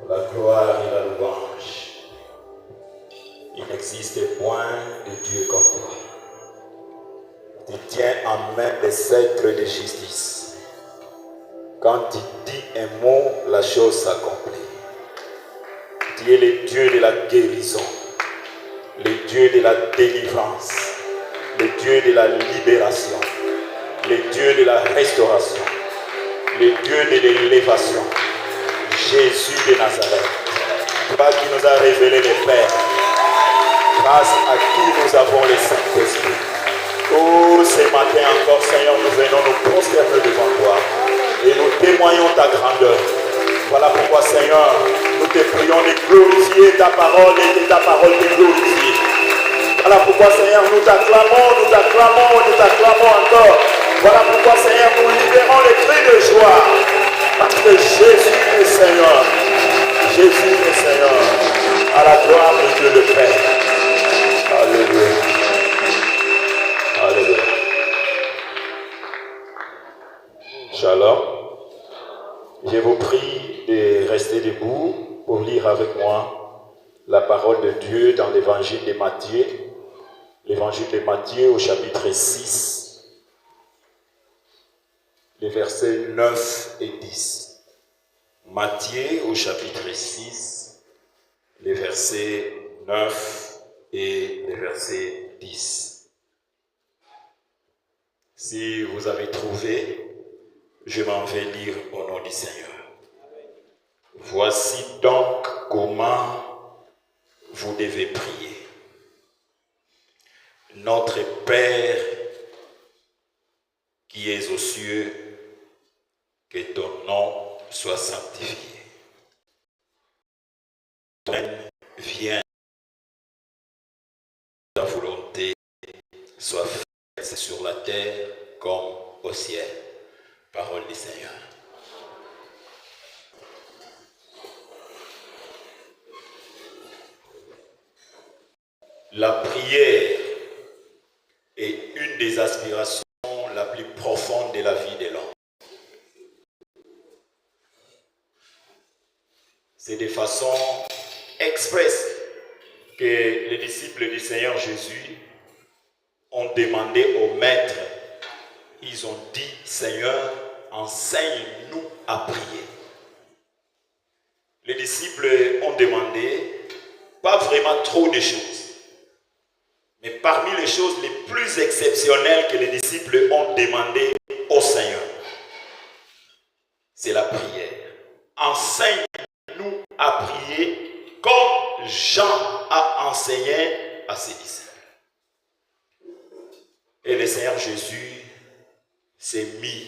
la gloire et la louange. Il n'existe point de Dieu comme toi. Tu tiens en main les sceptres de justice. Quand tu dis un mot, la chose s'accomplit. Tu es le Dieu de la guérison, le Dieu de la délivrance, le Dieu de la libération, le Dieu de la restauration, le Dieu de l'élévation. Jésus de Nazareth, toi qui nous as révélé les Pères, grâce à qui nous avons le Saint-Esprit. Oh, ce matin encore, Seigneur, nous venons nous prosterner devant toi et nous témoignons ta grandeur. Voilà pourquoi, Seigneur, nous te prions de glorifier ta parole et que ta parole te glorifie. Voilà pourquoi, Seigneur, nous t'acclamons encore. Voilà pourquoi, Seigneur, nous libérons les cris de joie. Parce que Jésus est Seigneur. Jésus est Seigneur. À la gloire de Dieu le Père. Alléluia. Alléluia. Shalom. Je vous prie de rester debout pour lire avec moi la parole de Dieu dans l'évangile de Matthieu. L'évangile de Matthieu au chapitre 6. Les versets 9 et 10. Matthieu au chapitre 6, les versets 9 et les versets 10. Si vous avez trouvé, je m'en vais lire au nom du Seigneur. Voici donc comment vous devez prier. Notre Père qui es aux cieux, que ton nom soit sanctifié. Ton règne vienne, ta volonté soit faite sur la terre comme au ciel. Parole du Seigneur. La prière est une des aspirations la plus profonde de la vie de l'homme. C'est de façon expresse que les disciples du Seigneur Jésus ont demandé au Maître, ils ont dit, Seigneur, enseigne-nous à prier. Les disciples ont demandé pas vraiment trop de choses, mais parmi les choses les plus exceptionnelles que les disciples ont demandé au Seigneur, c'est la prière. Enseigne-nous à prier comme Jean a enseigné à ses disciples. Et le Seigneur Jésus s'est mis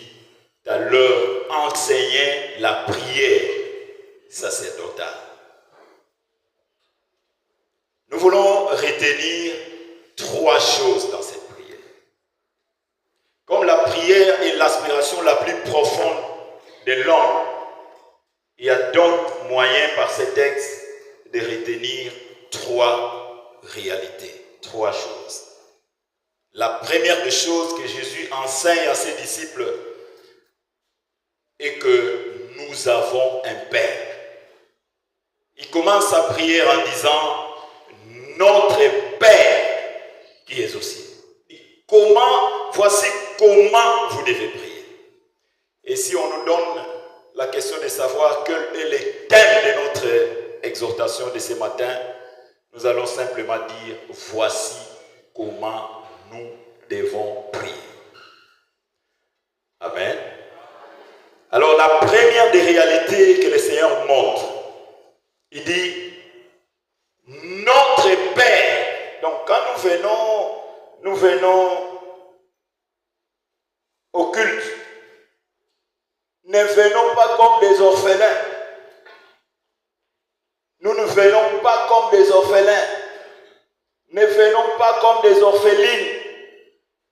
à leur enseigner la prière sacerdotale. Nous voulons retenir 3 choses dans cette prière. Comme la prière est l'aspiration la plus profonde de l'homme, il y a donc moyen par ce texte de retenir 3 réalités, 3 choses. La première des choses que Jésus enseigne à ses disciples est que nous avons un Père. Il commence sa prière en disant « Notre Père qui est aux cieux ». Voici comment vous devez prier. Et si on nous donne la question de savoir quel est le thème de notre exhortation de ce matin, nous allons simplement dire « Voici comment nous devons prier ». Amen. Alors la première des réalités que le Seigneur montre, il dit « Notre Père ». Donc quand nous venons au culte, ne venons pas comme des orphelins. Nous ne venons pas comme des orphelins. Ne venons pas comme des orphelines,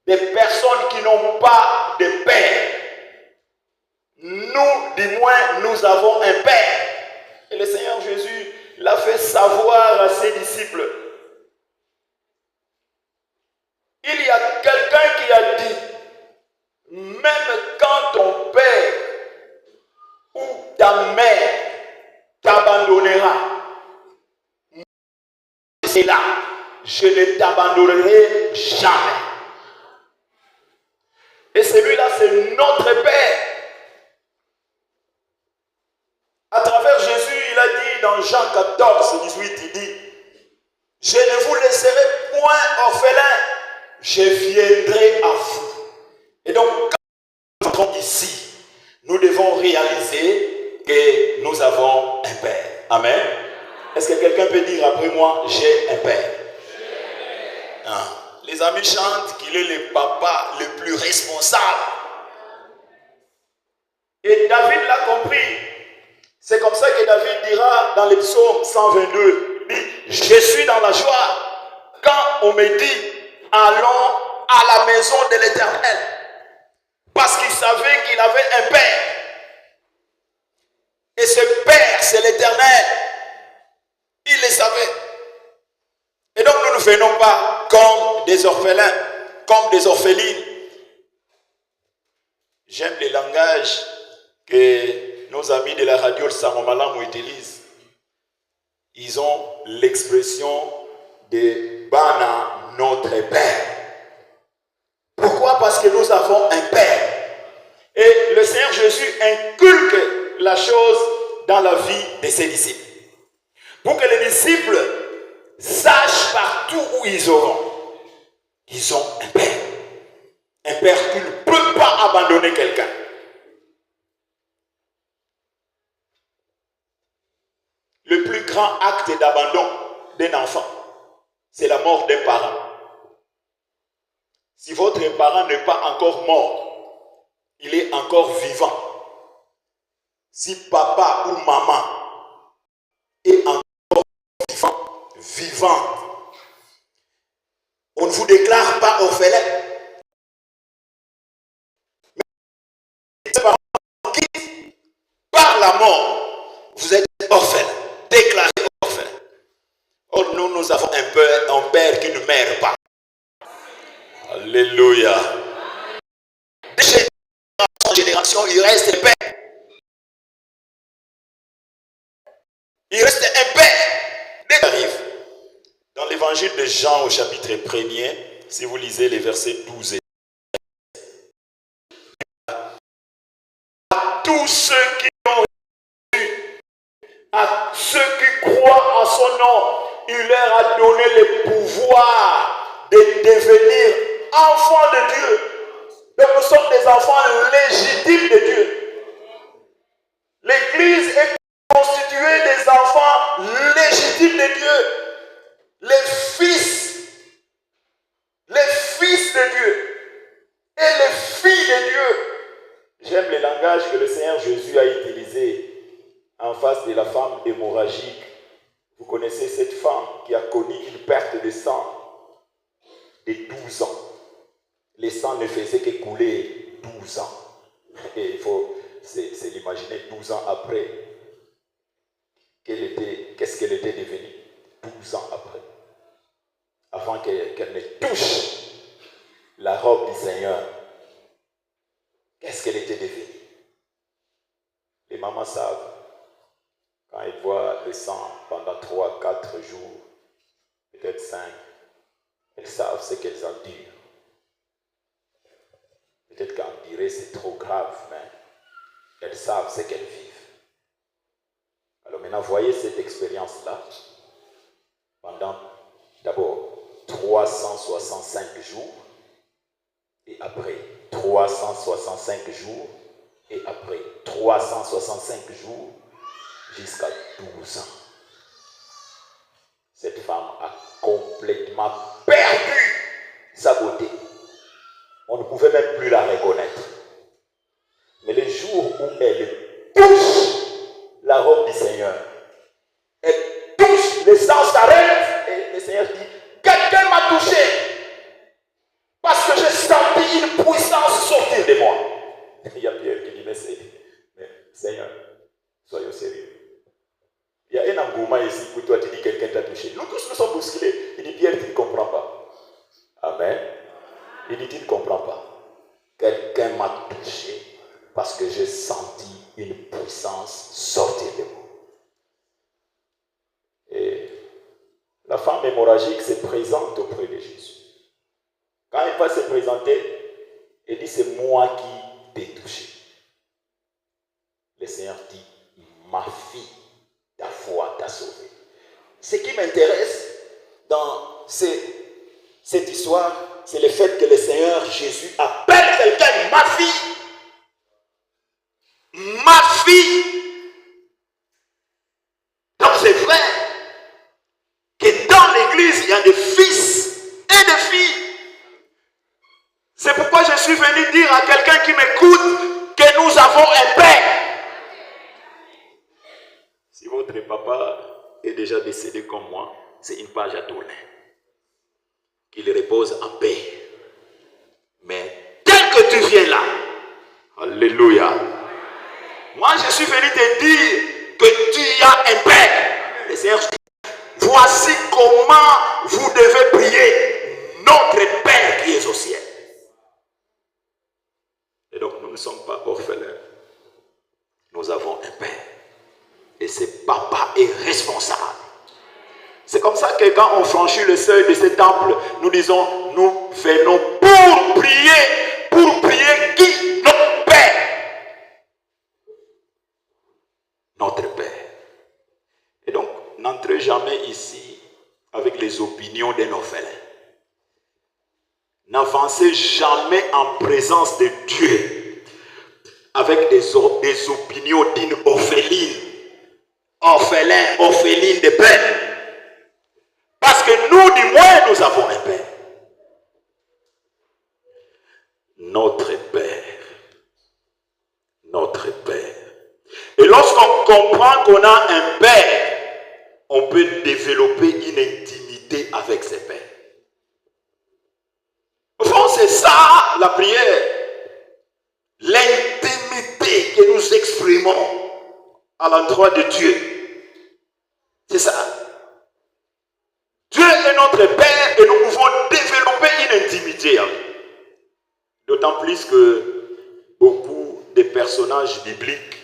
des personnes qui n'ont pas de père. Nous, du moins, nous avons un Père. Et le Seigneur Jésus l'a fait savoir à ses disciples. Il y a quelqu'un qui a dit, même quand ton père ou ta mère t'abandonne, je ne t'abandonnerai jamais. Et celui-là, c'est notre Père. À travers Jésus, il a dit dans Jean 14, 18, il dit, je ne vous laisserai point orphelin, je viendrai à vous. Et donc, quand nous entrons ici, nous devons réaliser que nous avons un Père. Amen. Est-ce que quelqu'un peut dire après moi, j'ai un Père? Ah. Les amis chantent qu'il est le papa le plus responsable. Et David l'a compris. C'est comme ça que David dira dans le psaume 122, il dit, je suis dans la joie quand on me dit, allons à la maison de l'Éternel. Parce qu'il savait qu'il avait un Père. Et ce Père, c'est l'Éternel. Il le savait. Et donc nous ne venons pas comme des orphelins, comme des orphelines. J'aime les langages que nos amis de la radio, le Samomalam, utilisent. Ils ont l'expression de Bana, notre Père. Pourquoi? Parce que nous avons un Père. Et le Seigneur Jésus inculque la chose dans la vie de ses disciples. Pour que les disciples sachent partout où ils auront. Ils ont un Père. Un Père qui ne peut pas abandonner quelqu'un. Le plus grand acte d'abandon d'un enfant, c'est la mort d'un parent. Si votre parent n'est pas encore mort, il est encore vivant. Si papa ou maman est encore vivant, on ne vous déclare pas orphelin. Mais si parents quittent par la mort, vous êtes orphelin, déclaré orphelin. Oh, nous avons un père qui ne meurt pas. Alléluia. De génération en génération, il reste un père. Il reste un père. Dès qu'il arrive. Dans l'évangile de Jean au chapitre 1er, si vous lisez les versets 12 et 13, à tous ceux qui ont reçu, à ceux qui croient en son nom, il leur a donné le pouvoir de devenir enfants de Dieu. Donc nous sommes des enfants légitimes de Dieu. L'Église est constituée des enfants légitimes de Dieu. Les fils de Dieu et les filles de Dieu. J'aime le langage que le Seigneur Jésus a utilisé en face de la femme hémorragique. Vous connaissez cette femme qui a connu une perte de sang de 12 ans. Le sang ne faisait que couler 12 ans. Et il faut c'est l'imaginer 12 ans après. Qu'est-ce qu'elle était devenue 12 ans après? Avant qu'elle ne touche la robe du Seigneur. Qu'est-ce qu'elle était devenue? Les mamans savent. Quand elles voient le sang pendant 3, 4 jours, peut-être 5, elles savent ce qu'elles endurent. Peut-être qu'en dirait c'est trop grave, mais elles savent ce qu'elles vivent. Alors maintenant, voyez cette expérience-là pendant d'abord 365 jours et après 365 jours et après 365 jours jusqu'à 12 ans. Cette femme a complètement perdu sa beauté. On ne pouvait même plus la reconnaître. Mais le jour où elle touche la robe du Seigneur, elle touche, le sang s'arrête et le Seigneur dit, quelqu'un m'a touché parce que j'ai senti une puissance sortir de moi. Il y a Pierre qui dit, mais Seigneur, soyons sérieux. Il y a un engouement ici pour toi, tu dis quelqu'un t'a touché. Nous tous nous sommes bousculés. Il dit, Pierre, tu ne comprends pas. Amen. Il dit, tu ne comprends pas. Quelqu'un m'a touché parce que j'ai senti une puissance sortir de moi. Et la femme hémorragique se présente auprès de Jésus. Quand elle va se présenter, elle dit, c'est moi qui t'ai touché. Le Seigneur dit, ma fille, ta foi t'a sauvée. Ce qui m'intéresse dans cette histoire, c'est le fait que le Seigneur Jésus appelle quelqu'un ma fille. Ma fille. Donc c'est vrai que dans l'église, il y a des fils et des filles. C'est pourquoi je suis venu dire à quelqu'un qui m'écoute que nous avons un père. Si votre papa est déjà décédé comme moi, c'est une page à tourner. Qu'il repose en paix. Mais tel que tu viens là, alléluia. Moi, je suis venu te dire que tu as un père. Le Seigneur, voici comment vous devez prier notre Père qui est au ciel. Et donc, nous ne sommes pas orphelins. Nous avons un père. Et ce papa est responsable. C'est comme ça que quand on franchit le seuil de ce temple, nous disons, nous venons pour prier qui? Notre Père. Notre Père. Et donc, n'entrez jamais ici avec les opinions d'un orphelin. N'avancez jamais en présence de Dieu avec des opinions d'une orpheline. Orphelin, orpheline de père. Parce que nous, du moins, nous avons un père. Notre père. Notre père. Et lorsqu'on comprend qu'on a un père, on peut développer une intimité avec ses pères. Au fond, c'est ça la prière. L'intimité que nous exprimons à l'endroit de Dieu. C'est ça. Dieu est notre Père et nous pouvons développer une intimité avec lui. D'autant plus que beaucoup de personnages bibliques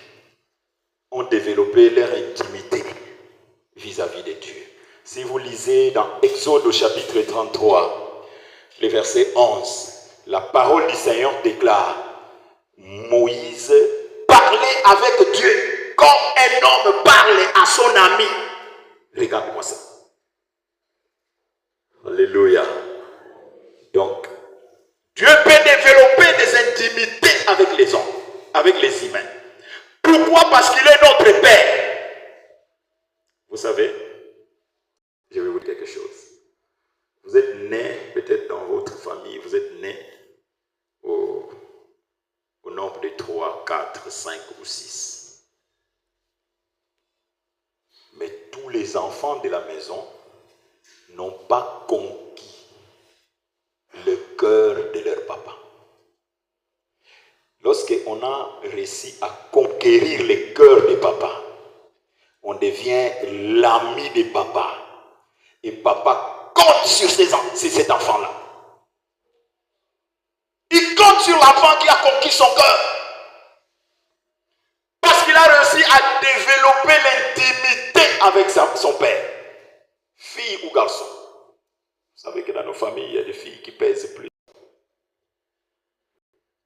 ont développé leur intimité vis-à-vis de Dieu. Si vous lisez dans Exode au chapitre 33, le verset 11, la parole du Seigneur déclare, Moïse parlait avec Dieu comme un homme parle à son ami. Regarde-moi ça. Alléluia. Donc, Dieu peut développer des intimités avec les hommes, avec les humains. Pourquoi? Parce qu'il est notre Père. Vous savez, je vais vous dire quelque chose. Vous êtes né, peut-être dans votre famille, vous êtes né au nombre de 3, 4, 5 ou 6. Mais tous les enfants de la maison n'ont pas conquis le cœur de leur papa. Lorsqu'on a réussi à conquérir le cœur de papa, on devient l'ami de papa. Et papa compte sur cet enfant-là. Il compte sur l'enfant qui a conquis son cœur. Parce qu'il a réussi à développer l'intimité avec son père. Fille ou garçon. Vous savez que dans nos familles, il y a des filles qui pèsent plus.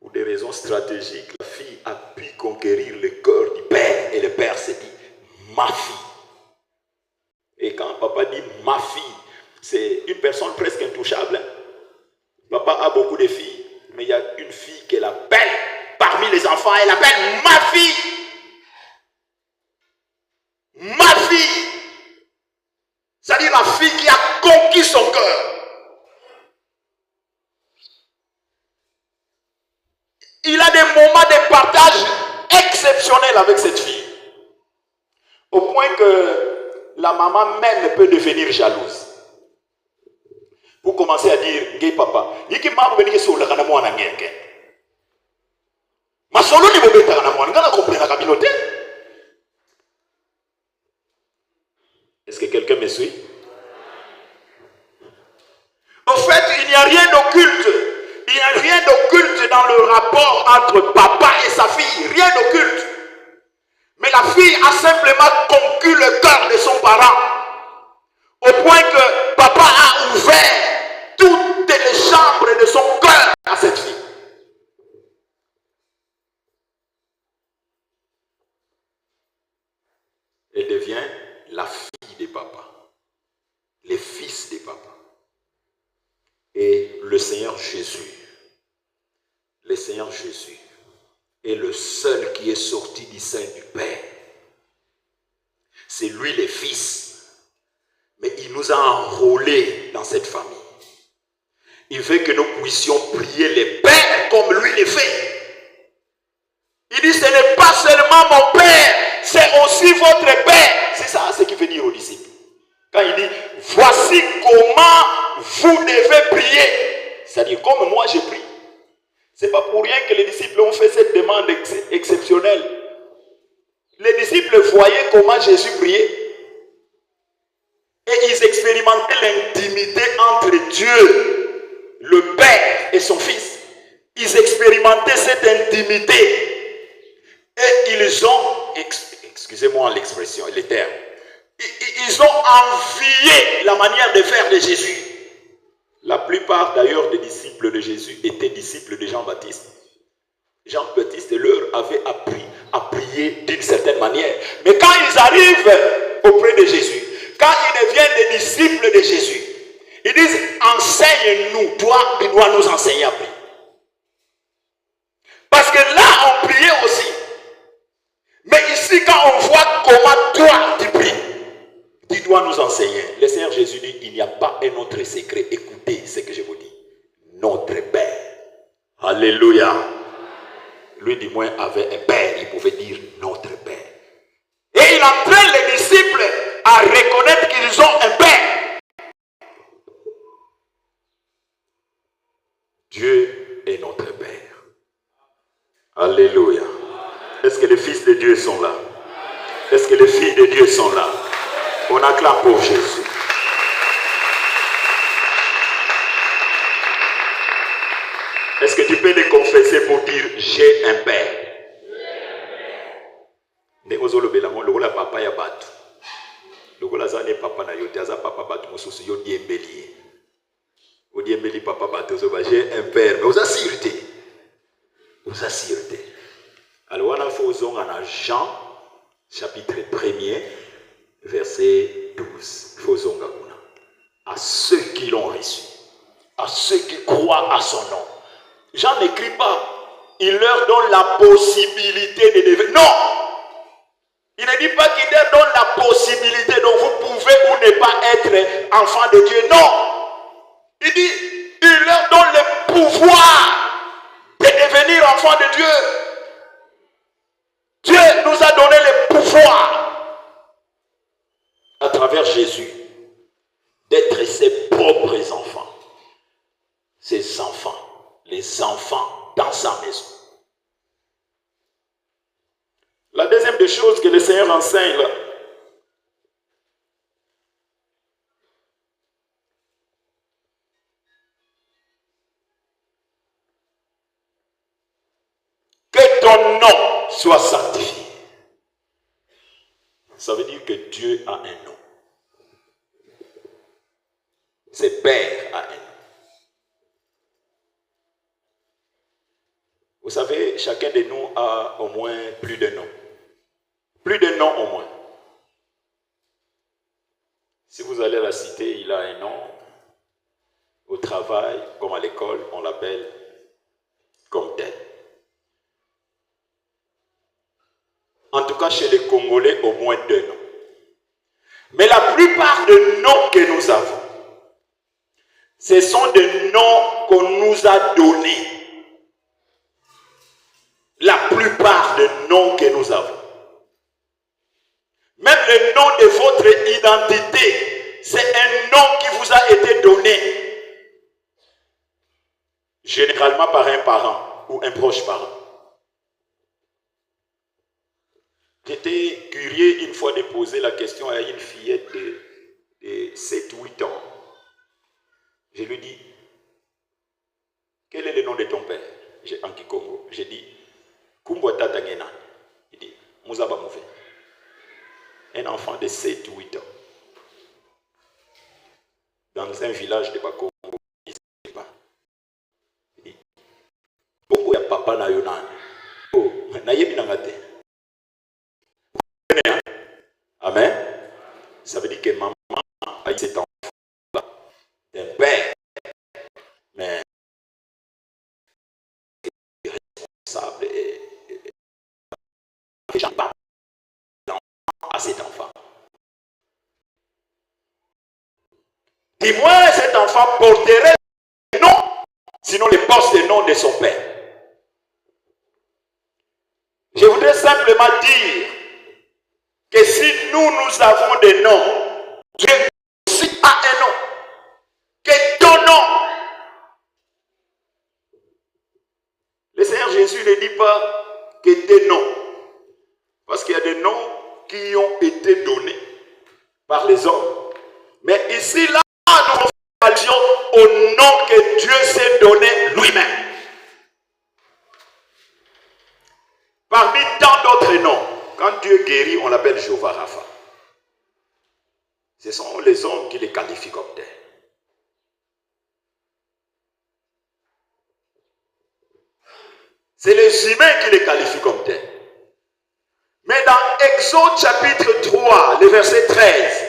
Pour des raisons stratégiques, la fille a pu conquérir le cœur du père. Et le père s'est dit, ma fille. Et quand papa dit ma fille, c'est une personne presque intouchable. Papa a beaucoup de filles, mais il y a une fille qu'elle appelle, parmi les enfants, elle appelle ma fille. Ma fille. C'est-à-dire la fille qui a conquis son cœur. Il a des moments de partage exceptionnels avec cette fille. Au point que la maman même peut devenir jalouse. Vous commencez à dire, gay papa, yiki maman venir sur le canamo en angé. Ma solo ni bobe ta canamo, ngana comprendre la communauté. Est-ce que quelqu'un me suit? En fait, il n'y a rien d'occulte. Il n'y a rien d'occulte dans le rapport entre papa et sa fille. Rien d'occulte. Mais la fille a simplement conquis le cœur de son parent. Au point que Elle devient la fille des papas, les fils des papas. Et le Seigneur Jésus est le seul qui est sorti du sein du Père. C'est lui le Fils. Mais il nous a enrôlés dans cette famille. Il veut que nous puissions prier le Père comme lui le fait. Il dit, ce n'est pas seulement mon Père, c'est aussi votre Père. C'est ça ce qu'il veut dire aux disciples. Quand il dit, voici comment vous devez prier. C'est-à-dire, comme moi je prie. Ce n'est pas pour rien que les disciples ont fait cette demande exceptionnelle. Les disciples voyaient comment Jésus priait. Et ils expérimentaient l'intimité entre Dieu, le Père et son Fils. Ils expérimentaient cette intimité. Et ils ont, excusez-moi l'expression, les termes, ils ont envié la manière de faire de Jésus. La plupart d'ailleurs des disciples de Jésus étaient disciples de Jean-Baptiste. Jean-Baptiste leur avait appris à prier d'une certaine manière. Mais quand ils arrivent auprès de Jésus, quand ils deviennent des disciples de Jésus, ils disent, enseigne-nous, toi, tu dois nous enseigner à prier. Parce que là, on priait aussi. Mais ici, quand on voit comment toi, tu pries, tu dois nous enseigner. Le Seigneur Jésus dit, il n'y a pas un autre secret. Écoutez ce que je vous dis. Notre Père. Alléluia. Lui, du moins, avait un Père. Il pouvait dire notre Père. Et il entraîne les disciples à reconnaître qu'ils ont un Père. Dieu est notre Père. Alléluia. Est-ce que les fils de Dieu sont là? Est-ce que les filles de Dieu sont là? On acclame pour Jésus. Est-ce que tu peux les confesser pour dire j'ai un Père? Ne ozolo belamo lokola papa ya batu. Lokola zane papa na yo tiaza papa batu mosusu yo diembeli. O diembeli papa batu zo ba j'ai un Père. Mais aux assurité. Aux assurité. Alors on a fait aux en Jean chapitre 1er verset 12. Faisons gaguna. À ceux qui l'ont reçu, à ceux qui croient à son nom. Jean n'écrit pas, il leur donne la possibilité de devenir. Non! Il ne dit pas qu'il leur donne la possibilité, donc vous pouvez ou ne pas être enfant de Dieu. Non! Il dit, il leur donne le pouvoir de devenir enfant de Dieu. Dieu nous a donné le pouvoir à travers Jésus d'être ses propres enfants. Ses enfants, les enfants dans sa maison. La deuxième des choses que le Seigneur enseigne là, que ton nom soit sanctifié. Ça veut dire que Dieu a un nom. C'est Père a un nom. Vous savez, chacun de nous a au moins plus de noms. Plus de noms au moins. Si vous allez à la cité, il a un nom. Au travail, comme à l'école, on l'appelle comme tel. En tout cas, chez les Congolais, au moins 2 noms. Mais la plupart des noms que nous avons, ce sont des noms qu'on nous a donnés. La plupart des noms que nous avons. Même le nom de votre identité, c'est un nom qui vous a été donné. Généralement par un parent ou un proche parent. J'étais curieux une fois de poser la question à une fillette de 7-8 ans. Je lui dis, quel est le nom de ton père? En Kikongo. J'ai dit, Kumbwata Tangena. Il dit, Mouzaba Mouvé. Un enfant de 7 ou 8 ans. Dans un village de Bakongo. Il ne sait pas. Il dit, Bongo ya papa na yonan. Oh, na yebi na ngate. que maman a eu cet enfant-là d'un père, mais responsable et j'en parle à cet enfant. Dis-moi, cet enfant porterait le nom, sinon le poste et nom de son père. Je voudrais simplement dire que si nous avons des noms, Dieu aussi a un nom. Que ton nom. Le Seigneur Jésus ne dit pas que tes noms. Parce qu'il y a des noms qui ont été donnés par les hommes. Mais ici, là, nous faisons allusion au nom que Dieu s'est donné lui-même. Parmi tant d'autres noms, quand Dieu guérit, on l'appelle Jéhovah Rapha. Ce sont les hommes qui les qualifient comme tels. C'est les humains qui les qualifient comme tels. Mais dans Exode chapitre 3, le verset 13,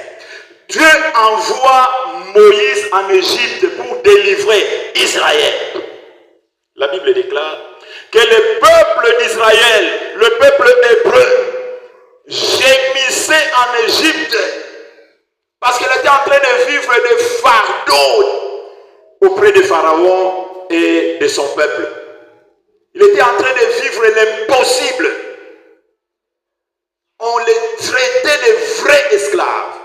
Dieu envoie Moïse en Égypte pour délivrer Israël. La Bible déclare que le peuple d'Israël, le peuple hébreu, gémissait en Égypte parce qu'il était en train de vivre des fardeaux auprès de Pharaon et de son peuple. Il était en train de vivre l'impossible. On les traitait de vrais esclaves.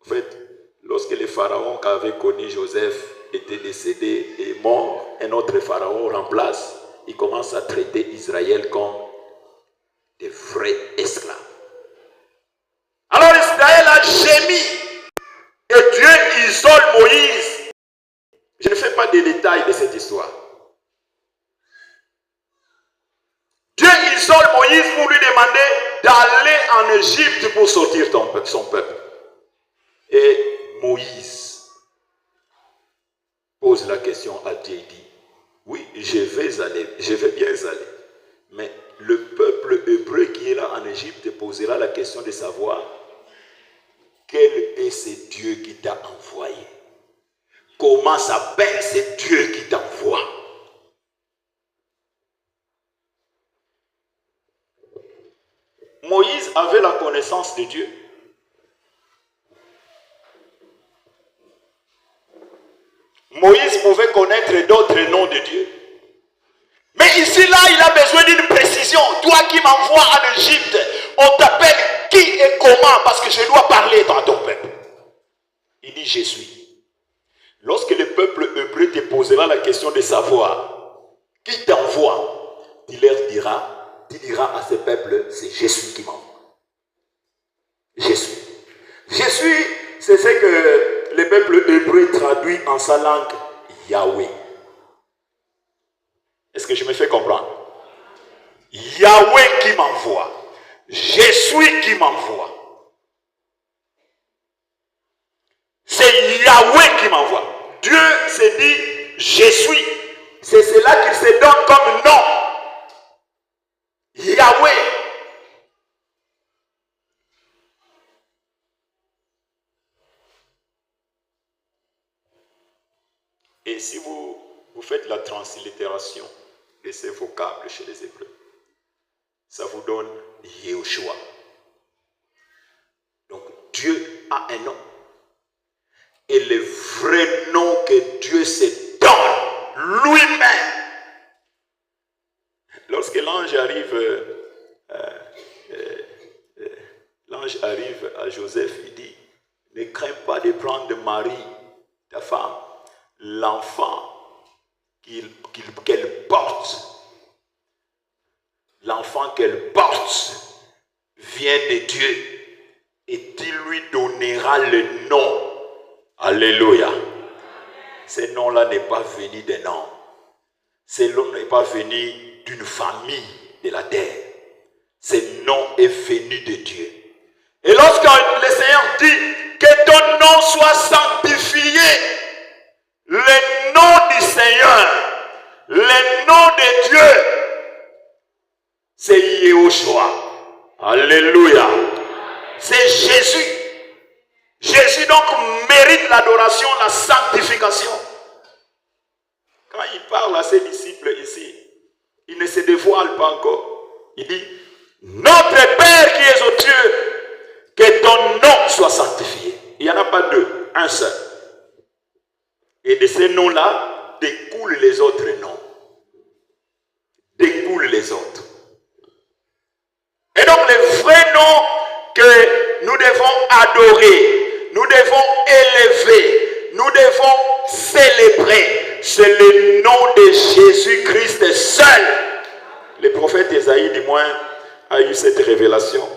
En fait, lorsque le pharaon qui avait connu Joseph était décédé et mort, un autre pharaon remplace, il commence à traiter Israël comme des vrais esclaves. Alors Israël a gémi et Dieu isole Moïse. Je ne fais pas de détails de cette histoire. Dieu isole Moïse pour lui demander d'aller en Égypte pour sortir son peuple. Et Moïse pose la question à Dieu, il dit, oui, je vais bien aller. Mais le peuple hébreu qui est là en Égypte posera la question de savoir quel est ce Dieu qui t'a envoyé. Comment s'appelle ce Dieu qui t'envoie? Moïse avait la connaissance de Dieu. Moïse pouvait connaître d'autres noms de Dieu. Mais ici, là, il a besoin d'une précision. Toi qui m'envoies en Égypte, on t'appelle qui et comment? Parce que je dois parler à ton peuple. Il dit, je suis. Lorsque le peuple hébreu te posera la question de savoir qui t'envoie, tu diras à ce peuple, c'est je suis qui m'envoie. Je suis. Je suis, c'est ce que le peuple hébreu traduit en sa langue Yahweh. Est-ce que je me fais comprendre? Yahweh qui m'envoie. Je suis qui m'envoie. C'est Yahweh qui m'envoie. Dieu s'est dit, je suis. C'est cela qu'il se donne comme nom. Yahweh. Et si vous faites la translittération de ces vocables chez les Hébreux, ça vous donne Yehoshua. Donc Dieu a un nom. Et le vrai nom que Dieu se donne lui-même. Lorsque l'ange arrive à Joseph, il dit, ne crains pas de prendre Marie, ta femme, l'enfant qu'elle porte. L'enfant qu'elle porte vient de Dieu et tu lui donneras le nom. Alléluia. Ce nom-là n'est pas venu d'un homme. Ce nom n'est pas venu d'une famille de la terre. Ce nom est venu de Dieu. Et lorsque le Seigneur dit que ton nom soit sanctifié, le nom du Seigneur, le nom de Dieu, c'est Yehoshua. Alléluia. C'est Jésus. Jésus donc mérite l'adoration, la sanctification. Quand il parle à ses disciples ici, il ne se dévoile pas encore. Il dit, notre Père qui es aux cieux, que ton nom soit sanctifié. Il n'y en a pas deux, un seul. Et de ces noms-là découlent les autres noms. Découlent les autres. Et donc le vrai nom que nous devons adorer, nous devons élever, nous devons célébrer, c'est le nom de Jésus-Christ seul. Le prophète Ésaïe, du moins, a eu cette révélation.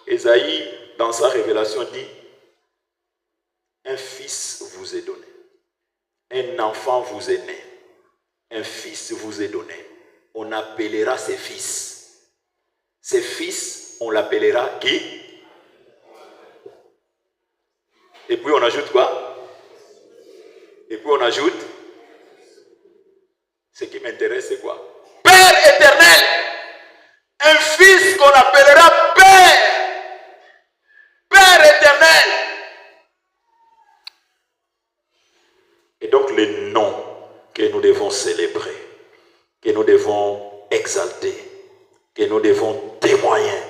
Ésaïe, dans sa révélation, dit, un fils vous est donné, un enfant vous est né, un fils vous est donné. On appellera ses fils. Ses fils, on l'appellera qui? Et puis on ajoute quoi? Et puis on ajoute, ce qui m'intéresse, c'est quoi? Père éternel, un fils qu'on appellera Père. Père éternel. Et donc les noms que nous devons célébrer, que nous devons exalter, que nous devons témoigner,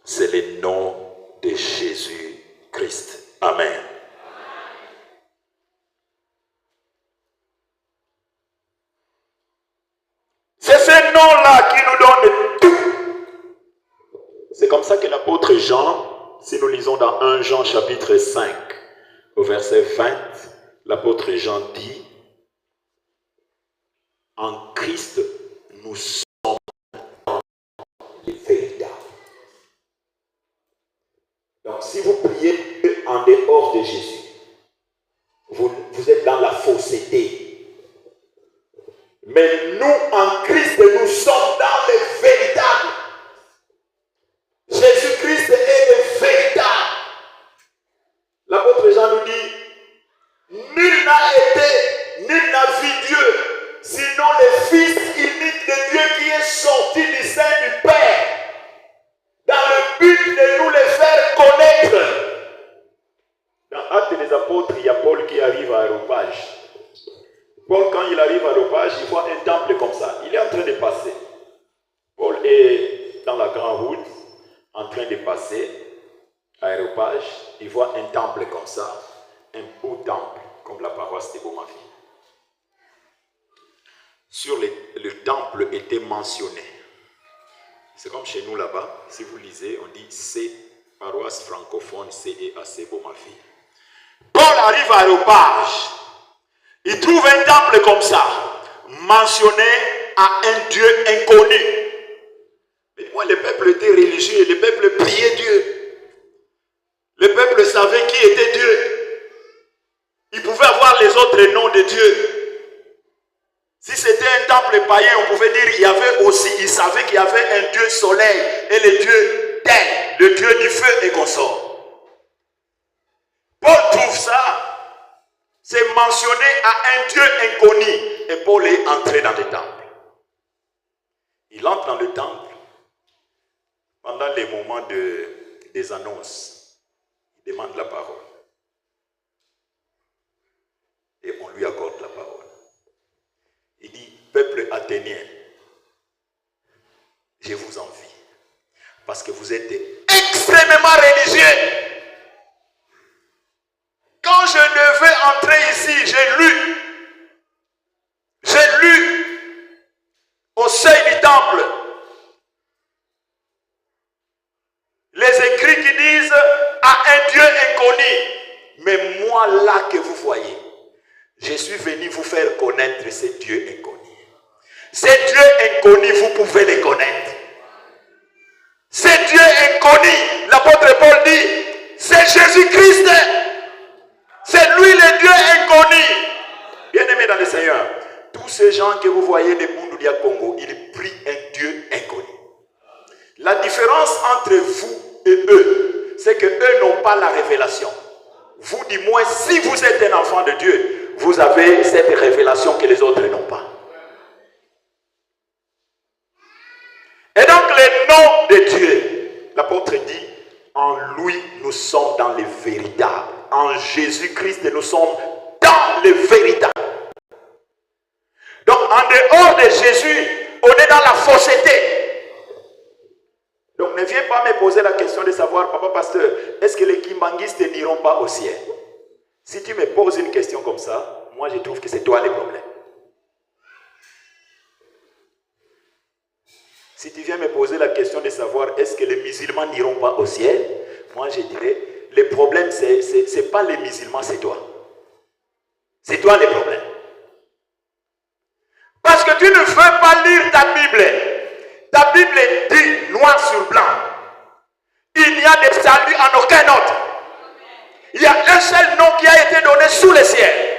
c'est le nom de Jésus-Christ. Amen. C'est ce nom-là qui nous donne tout. C'est comme ça que l'apôtre Jean, si nous lisons dans 1 Jean chapitre 5, au verset 20, l'apôtre Jean dit, en Christ, nous sommes les véritables. Donc si vous priez en dehors de Jésus, vous êtes dans la fausseté. Mais nous, en Christ, nous sommes dans le véritable. Jésus-Christ est le véritable. L'apôtre Jean nous dit, nul n'a vu Dieu, sinon le Fils unique de Dieu qui est sorti du sein du Père, dans le but de nous le faire connaître. Dans Actes des Apôtres, il y a Paul qui arrive à Aréopage. Paul, quand il arrive à Aréopage, il voit un temple comme ça. Il est en train de passer. Paul est dans la grande route, en train de passer à Aréopage. Il voit un temple comme ça, un beau temple, comme la paroisse de Beaumafie. Sur le temple était mentionné. C'est comme chez nous là-bas, si vous lisez, on dit C, paroisse francophone CEAC Beaumafie. Paul arrive à Aréopage. Il trouve un temple comme ça, mentionné à un Dieu inconnu. Mais moi, le peuple était religieux, le peuple priait Dieu. Le peuple savait qui était Dieu. Il pouvait avoir les autres noms de Dieu. Si c'était un temple païen, on pouvait dire qu'il y avait aussi, il savait qu'il y avait un Dieu soleil et le Dieu terre, le Dieu du feu et consort. Paul trouve ça. C'est mentionné à un Dieu inconnu. Et Paul est entré dans le temple. Il entre dans le temple pendant les moments des annonces. Il demande la parole. Et on lui accorde la parole. Il dit, peuple athénien, je vous envie. Parce que vous êtes extrêmement religieux. Quand je devais entrer ici, j'ai lu au seuil du temple les écrits qui disent à un Dieu inconnu. Mais moi là que vous voyez, je suis venu vous faire connaître ce Dieu inconnu. Ce Dieu inconnu, vous pouvez le connaître. Ce Dieu inconnu, l'apôtre Paul dit, c'est Jésus-Christ. C'est lui le Dieu inconnu. Bien-aimés dans le Seigneur, tous ces gens que vous voyez de Bundudia Congo, ils prient un Dieu inconnu. La différence entre vous et eux, c'est que eux n'ont pas la révélation. Vous, du moins, si vous êtes un enfant de Dieu, vous avez cette révélation que les autres n'ont pas. Et donc, le nom de Dieu, l'apôtre dit, en lui, nous sommes dans le véritable. en Jésus-Christ, nous sommes dans le véritable. Donc, en dehors de Jésus, on est dans la fausseté. Donc, ne viens pas me poser la question de savoir, papa pasteur, est-ce que les kimbanguistes n'iront pas au ciel? Si tu me poses une question comme ça, moi je trouve que c'est toi le problème. Si tu viens me poser la question de savoir est-ce que les musulmans n'iront pas au ciel, moi je dirais, le problème c'est pas les musulmans, c'est toi. C'est toi le problème. Parce que tu ne veux pas lire ta Bible. Ta Bible dit noir sur blanc. Il n'y a de salut en aucun autre. Il y a un seul nom qui a été donné sous le ciel,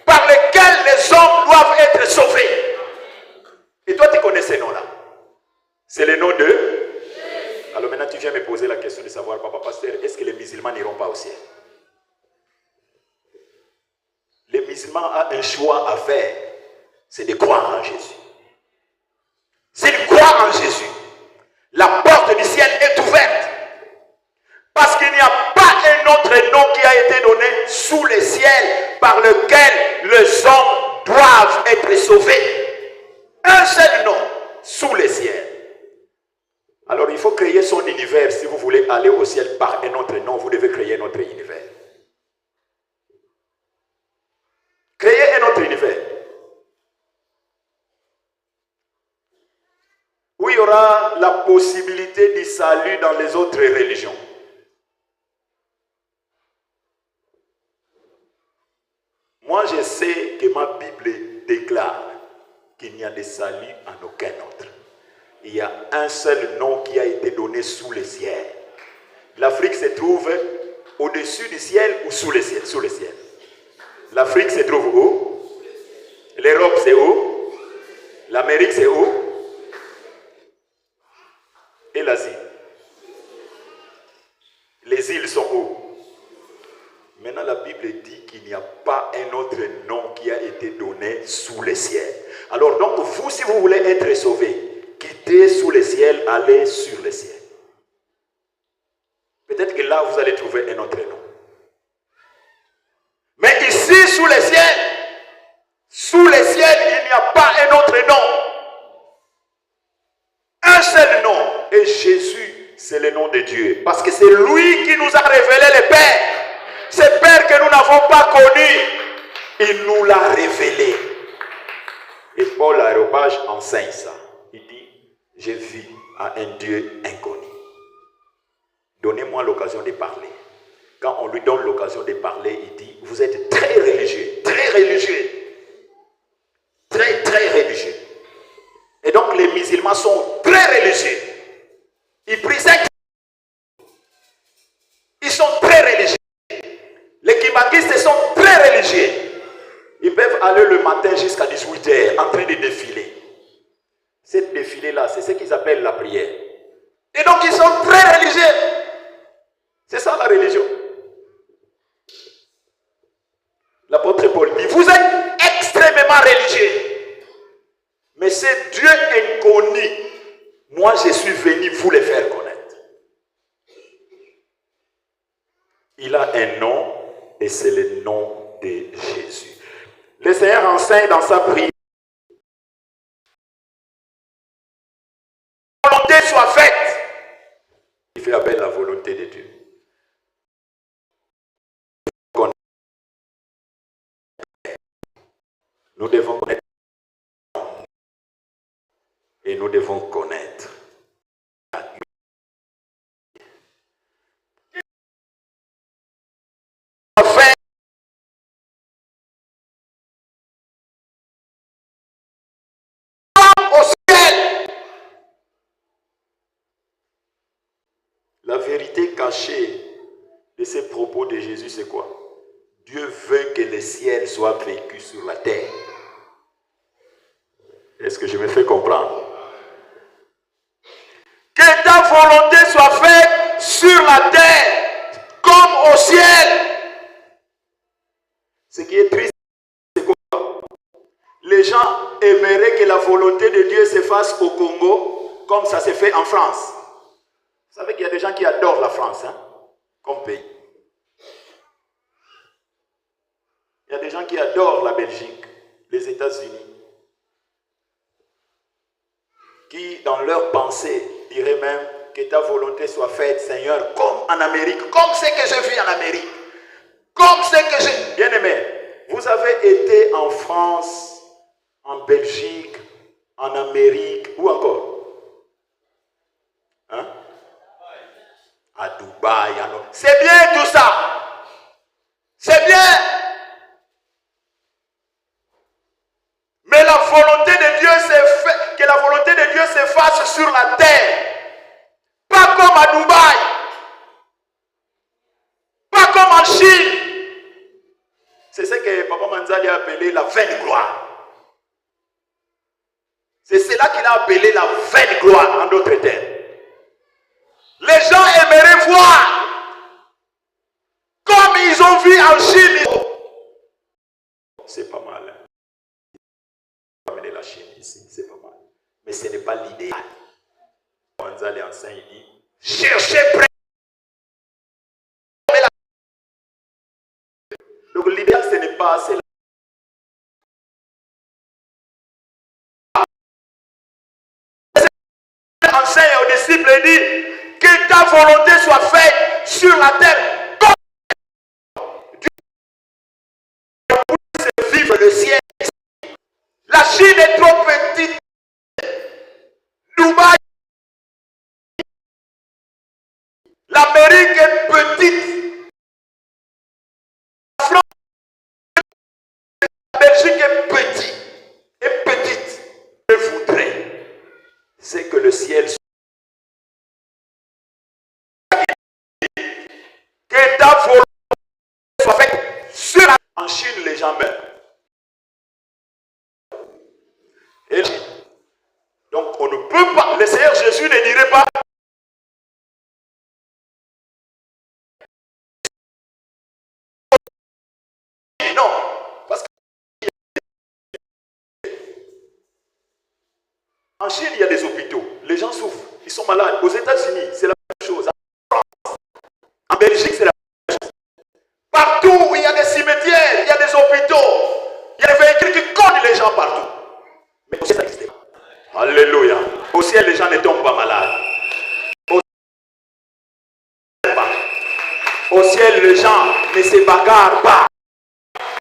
par lequel les hommes doivent être sauvés. Et toi tu connais ces noms-là. C'est le nom de... Alors maintenant tu viens me poser la question de savoir, papa pasteur, est-ce que les musulmans n'iront pas au ciel? Les musulmans ont un choix à faire, c'est de croire en Jésus. S'ils croient en Jésus, la porte du ciel est ouverte. Parce qu'il n'y a pas un autre nom qui a été donné sous le ciel par lequel les hommes doivent être sauvés. Un seul nom sous le ciel. Alors il faut créer son univers. Si vous voulez aller au ciel par un autre nom, vous devez créer un autre univers. Créer un autre univers. Où il y aura la possibilité du salut dans les autres religions. Moi, je sais que ma Bible déclare qu'il n'y a de salut en aucun autre. Il y a un seul nom qui a été donné sous le ciel. L'Afrique se trouve au-dessus du ciel ou sous le ciel? Sous le ciel. L'Afrique se trouve où? L'Europe c'est où? L'Amérique c'est où? Et l'Asie? Les îles sont où? Maintenant, la Bible dit qu'il n'y a pas un autre nom qui a été donné sous le ciel. Alors donc, vous, si vous voulez être sauvés, quittez sous le ciel, allez sur le ciel. Peut-être que là, vous allez trouver un autre nom. Mais ici, sous le ciel, il n'y a pas un autre nom. Un seul nom. Et Jésus, c'est le nom de Dieu. Parce que c'est lui qui nous a révélé le Père. Ce Père que nous n'avons pas connu, il nous l'a révélé. Et Paul Aréopage enseigne ça. Il dit, je vis à un Dieu inconnu. Donnez-moi l'occasion de parler. Quand on lui donne l'occasion de parler, il dit, vous êtes très religieux, très religieux. Très, très religieux. Et donc les musulmans sont très religieux. Ils prient 5 jours. Ils sont très religieux. Les kimbanguistes sont très religieux. Ils peuvent aller le matin jusqu'à 18h en train de défiler. Cette défilée-là, c'est ce qu'ils appellent la prière. Et donc ils sont très religieux. C'est ça la religion. L'apôtre Paul dit, vous êtes extrêmement religieux. Mais c'est Dieu inconnu. Moi, je suis venu vous le faire connaître. Il a un nom et c'est le nom de Jésus. Le Seigneur enseigne dans sa prière. La volonté soit faite. Il fait appel à la volonté de Dieu. Nous devons connaître. Et nous devons connaître. La vérité cachée de ces propos de Jésus, c'est quoi? Dieu veut que le ciel soit vécu sur la terre. Est-ce que je me fais comprendre? Que ta volonté soit faite sur la terre comme au ciel. Ce qui est triste, c'est quoi? Les gens aimeraient que la volonté de Dieu se fasse au Congo comme ça s'est fait en France. Vous savez qu'il y a des gens qui adorent la France, hein, comme pays. Belgique, les États-Unis, qui dans leur pensée diraient même que ta volonté soit faite, Seigneur, comme en Amérique, comme ce que je vis en Amérique, comme ce que j'ai... Bien-aimé, vous avez été en France, en Belgique, en Amérique, ou encore hein? À Dubaï, c'est bien tout ça. C'est bien. Mais la volonté de Dieu que la volonté de Dieu se fasse sur la terre. Pas comme à Dubaï. Pas comme en Chine. C'est ce que Papa Manzali a appelé la vaine gloire. C'est cela qu'il a appelé la vaine gloire en d'autres termes. Les gens aimeraient voir comme ils ont vu en Chine. C'est pas mal. Amener la Chine ici, c'est pas mal. Mais ce n'est pas l'idéal. Manzali enseigne, il dit, cherchez près. Donc l'idéal, ce n'est pas cela. Enseigne aux disciples et dit que ta volonté soit faite sur la terre comme Dieu puisse vivre le ciel. La Chine est trop petite. Dubaï, l'Amérique est petite. La France, la Belgique est petite. Et petite. Je voudrais, c'est que le ciel soit. Que ta volonté soit faite sur la terre. En Chine, les gens meurent. Et donc, on ne peut pas, le Seigneur Jésus ne dirait pas non, parce qu'en Chine, il y a des hôpitaux, les gens souffrent, ils sont malades. Aux États-Unis, c'est la même chose. En France, en Belgique, c'est la même chose. Partout où il y a des cimetières, il y a des hôpitaux, il y a des véhicules qui cognent les gens partout. Mais au ciel, ça n'existe pas. Alléluia. Au ciel, les gens ne tombent pas malades. Au ciel, les gens ne se bagarrent pas.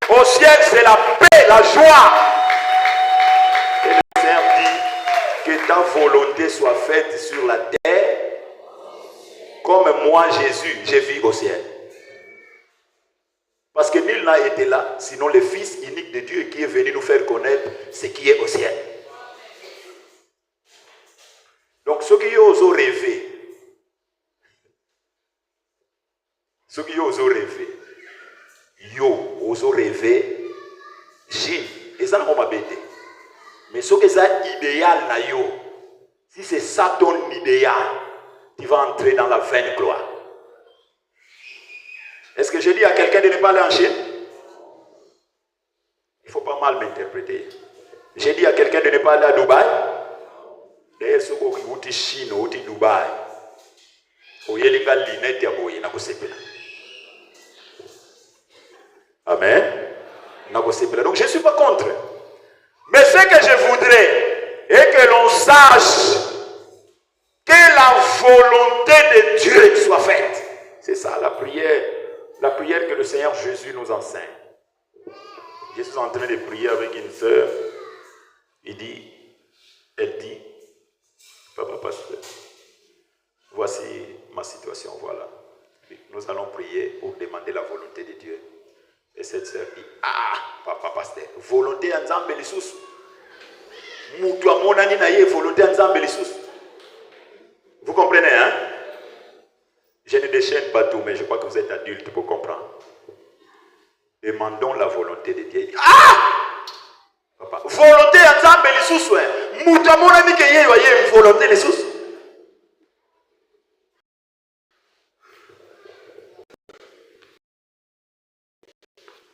Au ciel, c'est la paix, la joie. Et le Seigneur dit que ta volonté soit faite sur la terre, comme moi, Jésus, j'ai vu au ciel. Parce que nul n'a été là, sinon le Fils unique de Dieu qui est venu nous faire connaître ce qui est au ciel. Donc, ceux qui osent rêver, ceux qui osent rêver, osent rêver, Chine, et ça n'a pas bêté. Mais ce qui est idéal, si c'est ça ton idéal, tu vas entrer dans la vaine gloire. Est-ce que j'ai dit à quelqu'un de ne pas aller en Chine? Il ne faut pas mal m'interpréter. J'ai dit à quelqu'un de ne pas aller à Dubaï? D'ailleurs, ceux qui ont été Chine ou Dubaï, amen. Donc je ne suis pas contre. Mais ce que je voudrais est que l'on sache que la volonté de Dieu soit faite. C'est ça la prière que le Seigneur Jésus nous enseigne. Je suis en train de prier avec une sœur. Elle dit, Papa Pasteur, voici ma situation, voilà. Nous allons prier pour demander la volonté de Dieu. Et cette sœur dit, Papa Pasteur, volonté en Nzambe lisusu. Mutu amonani na ye volonté en Nzambe lisusu. Vous comprenez, hein? Je ne déchaîne pas tout, mais je crois que vous êtes adulte pour comprendre. Demandons la volonté de Dieu. Papa, volonté en Nzambe lisusu. Mutu amonani ke ye waye volonté lisusu.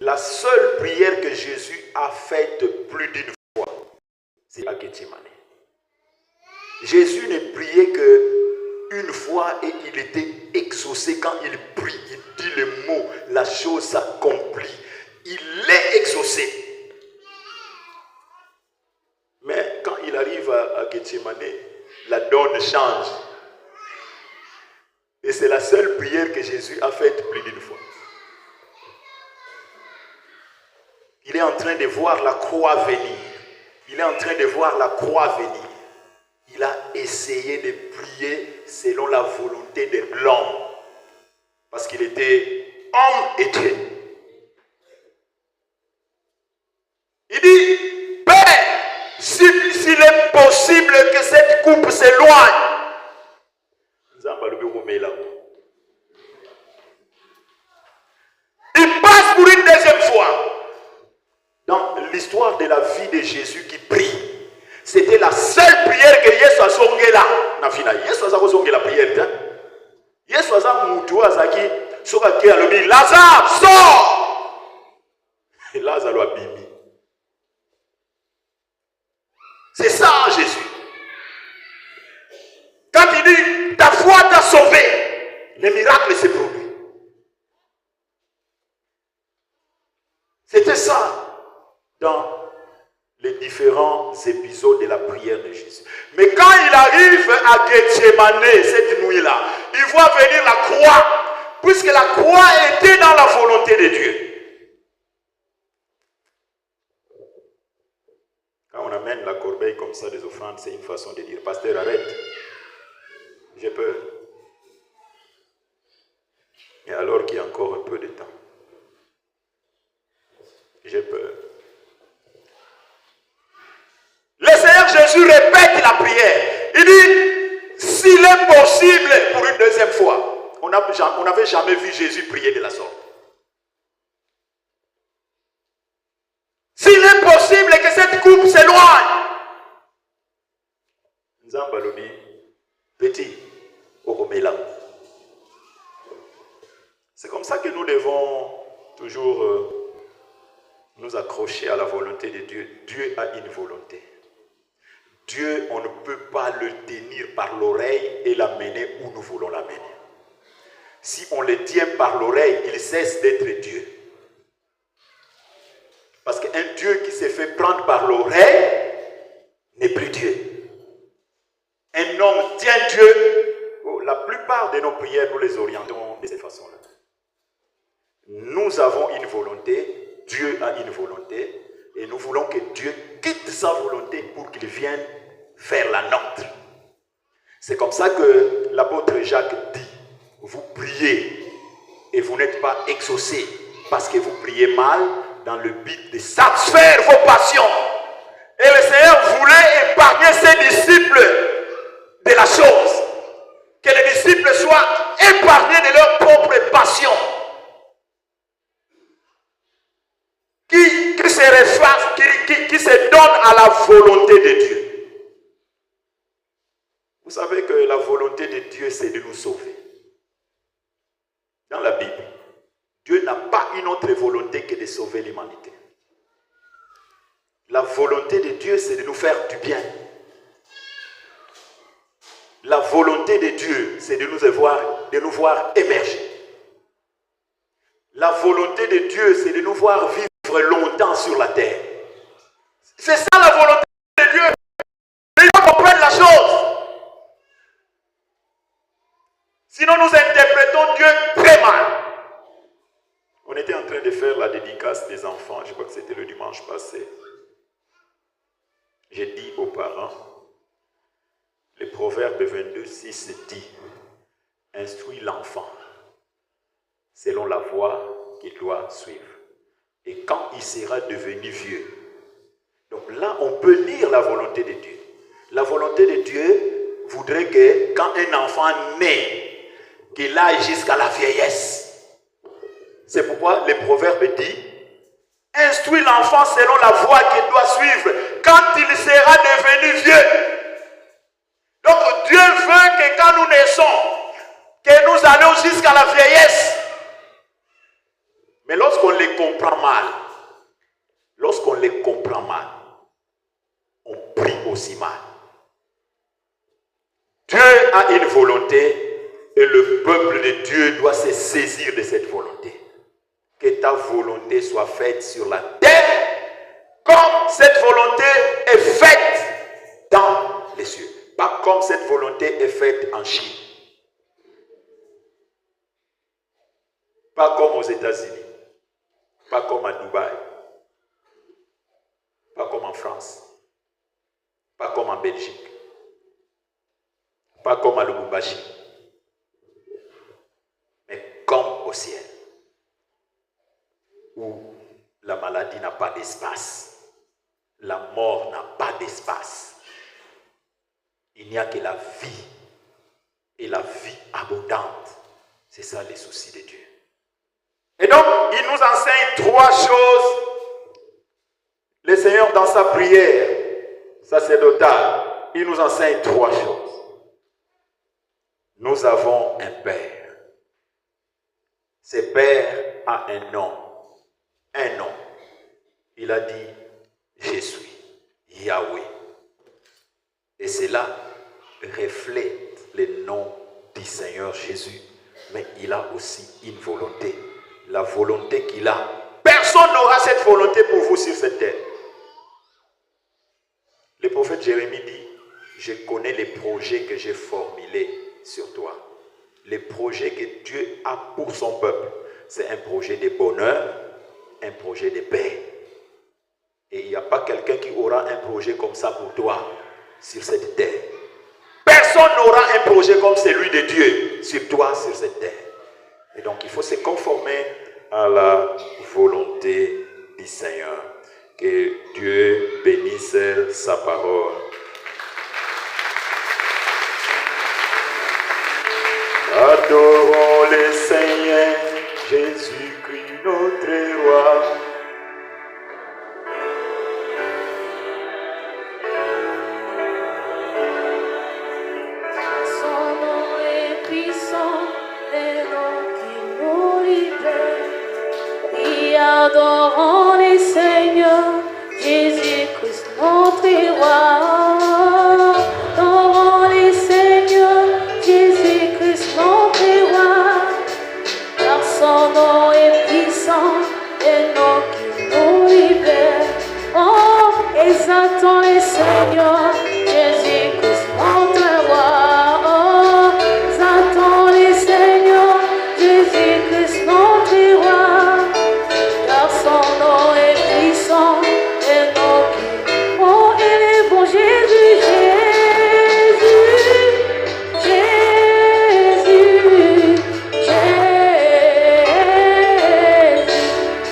La seule prière que Jésus a faite plus d'une fois, c'est à Gethsemane. Jésus ne priait qu'une fois et il était exaucé. Quand il prie, il dit le mot, la chose s'accomplit. Il est exaucé. Gethsemane, la donne change. Et c'est la seule prière que Jésus a faite plus d'une fois. Il est en train de voir la croix venir. Il est en train de voir la croix venir. Il a essayé de prier selon la volonté de l'homme. Parce qu'il était homme et Dieu. Il dit, Père, s'il est possible que cette coupe s'éloigne. Il passe pour une deuxième fois. Dans l'histoire de la vie de Jésus qui prie, c'était la seule prière que Yesu a songé là. Yesu a songé la prière. Yesu a songé la prière. Lazare, sors! Et Lazare a bimi. C'est ça Jésus. Quand il dit, ta foi t'a sauvé, le miracle s'est produit. C'était ça dans les différents épisodes de la prière de Jésus. Mais quand il arrive à Gethsemane, cette nuit-là, il voit venir la croix, puisque la croix était dans la volonté de Dieu. Quand on amène la corbeille comme ça des offrandes, c'est une façon de dire, pasteur, arrête. J'ai peur. Et alors qu'il y a encore un peu de temps. J'ai peur. Le Seigneur Jésus répète la prière. Il dit, s'il est possible, pour une deuxième fois, on n'avait jamais vu Jésus prier de la sorte. S'il est possible que cette coupe s'éloigne. Nzambalobi, petit, Okomela. C'est comme ça que nous devons toujours nous accrocher à la volonté de Dieu. Dieu a une volonté. Dieu, on ne peut pas le tenir par l'oreille et l'amener où nous voulons l'amener. Si on le tient par l'oreille, il cesse d'être Dieu. Parce qu'un Dieu qui s'est fait prendre par l'oreille n'est plus Dieu. Un homme tient Dieu. Oh, la plupart de nos prières, nous les orientons de cette façon-là. Nous avons une volonté, Dieu a une volonté, et nous voulons que Dieu quitte sa volonté pour qu'il vienne faire la nôtre. C'est comme ça que l'apôtre Jacques dit, vous priez et vous n'êtes pas exaucés parce que vous priez mal dans le but de satisfaire vos passions. Et le Seigneur voulait épargner ses disciples de la chose. Que les disciples soient épargnés de leurs propres passions. Qui se réfèrent, qui se donnent à la volonté de Dieu. Vous savez que la volonté de Dieu, c'est de nous sauver. Dans la Bible, Dieu n'a pas une autre volonté que de sauver l'humanité. La volonté de Dieu, c'est de nous faire du bien. La volonté de Dieu, c'est de nous voir émerger. La volonté de Dieu, c'est de nous voir vivre longtemps sur la terre. C'est ça la volonté de Dieu. Les gens comprennent la chose. Sinon, nous interprétons Dieu très mal. On était en train de faire la dédicace des enfants. Je crois que c'était le dimanche passé. J'ai dit aux parents, le proverbe 22:6 dit, instruis l'enfant selon la voie qu'il doit suivre. Et quand il sera devenu vieux, donc là on peut lire la volonté de Dieu. La volonté de Dieu voudrait que quand un enfant naît, qu'il aille jusqu'à la vieillesse. C'est pourquoi le proverbe dit, instruis l'enfant selon la voie qu'il doit suivre quand il sera devenu vieux. Donc Dieu veut que quand nous naissons, que nous allons jusqu'à la vieillesse. Mais lorsqu'on les comprend mal, on prie aussi mal. Dieu a une volonté et le peuple de Dieu doit se saisir de cette volonté. Que ta volonté soit faite sur la terre comme cette volonté est faite dans des cieux. Pas comme cette volonté est faite en Chine. Pas comme aux États-Unis. Pas comme à Dubaï. Pas comme en France. Pas comme en Belgique. Pas comme à Lubumbashi. Mais comme au ciel. Où la maladie n'a pas d'espace. La mort n'a pas d'espace. Il n'y a que la vie. Et la vie abondante. C'est ça les soucis de Dieu. Et donc, il nous enseigne trois choses. Le Seigneur, dans sa prière sacerdotale, il nous enseigne trois choses. Nous avons un Père. Ce Père a un nom. Un nom. Il a dit, je suis Yahweh. Et cela reflète le nom du Seigneur Jésus. Mais il a aussi une volonté. La volonté qu'il a. Personne n'aura cette volonté pour vous sur cette terre. Le prophète Jérémie dit, je connais les projets que j'ai formulés sur toi. Les projets que Dieu a pour son peuple. C'est un projet de bonheur, un projet de paix. Et il n'y a pas quelqu'un qui aura un projet comme ça pour toi sur cette terre. Personne n'aura un projet comme celui de Dieu sur toi, sur cette terre. Et donc, il faut se conformer à la volonté du Seigneur. Que Dieu bénisse sa parole. Adorons le Seigneur, Jésus-Christ, notre roi. Son nom est puissant, le nom qui nous libère. Et adorons le Seigneur, Jésus-Christ, notre roi. Adorons le Seigneur, Jésus-Christ, notre roi. Car son nom est puissant, le nom qui nous libère. Oh, exaltons le Seigneur, Jésus-Christ, notre roi. Oh, exaltons le Seigneur, Jésus-Christ, notre roi. Car son nom est puissant, le nom qui... Oh, il est bon, Jésus, Jésus, Jésus, Jésus.